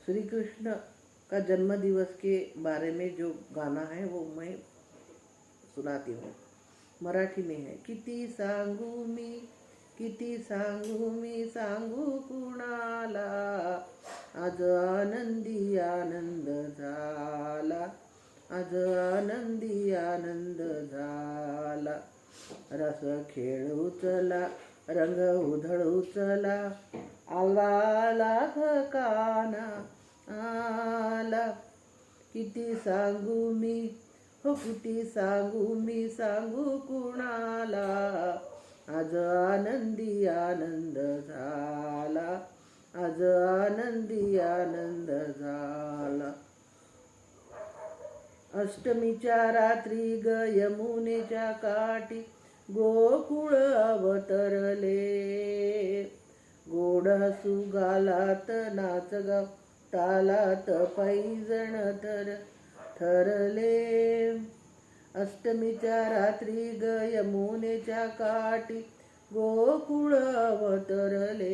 श्री कृष्ण का जन्म दिवस के बारे में जो गाना है वो मैं सुनाती हूँ। मराठी में है। किती सांगू मी सांगू कुणाला, आज आनंदी आनंद झाला, आज आनंदी आनंद झाला। रस खेळू चला, रंग उधळू चला, आला आला काना आला। किती सांगू मी, हो किती सांगू मी सांगू कुणाला, आज आनंदी आनंद झाला, आज आनंदी आनंद झाला। अष्टमीच्या रात्री ग यमुनेच्या काठी गोकुळ अवतरले, गोड हसू गालात नाच गाव तालात पैजण थरले। अष्टमीच्या रात्री ग यमुनेच्या काठी गोकुळ अवतरले,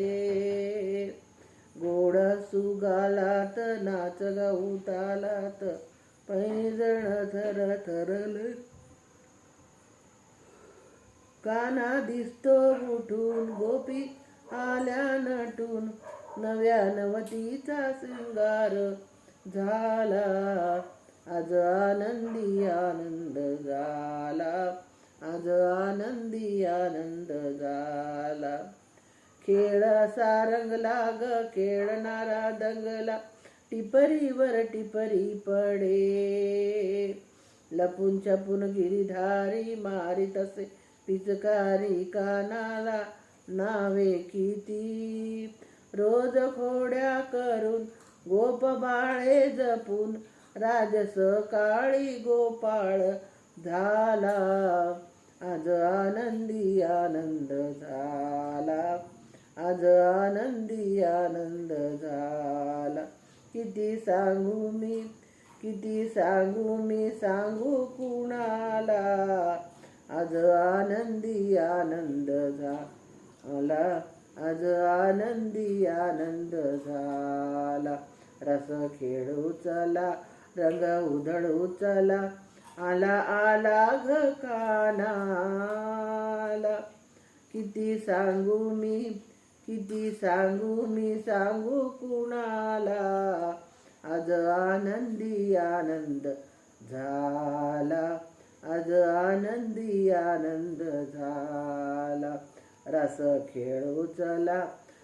गोड हसू गालात नाच गाऊ तालात पैजण थरले। काना दिसतो उठून गोपी आल्या नटून, नव्या नवतीचा शृंगार झाला, आज आनंदी आनंद झाला, आज आनंदी आनंद झाला। खेळ असा रंगला ग खेळणारा दंगला, टिपरीवर टिपरी पडे, लपून छपून गिरीधारी मारित असे पिचकारी कानाला नावे किती। रोज खोड्या करून गोप बाळे जपून, राजस काळी गोपाळ झाला, आज आनंदी आनंद झाला, आज आनंदी आनंद झाला। किती सांगू मी सांगू कुणाला, आज आनंदी आनंद झाला, आज आनंदी आनंद झाला। रस खेळू चला, रंग उधळू चला, आला आला ग कानाला। किती सांगू मी सांगू कुणाला, आज आनंदी आनंद झाला, आज आनंदी आनंद झाला। रस खेळू चला,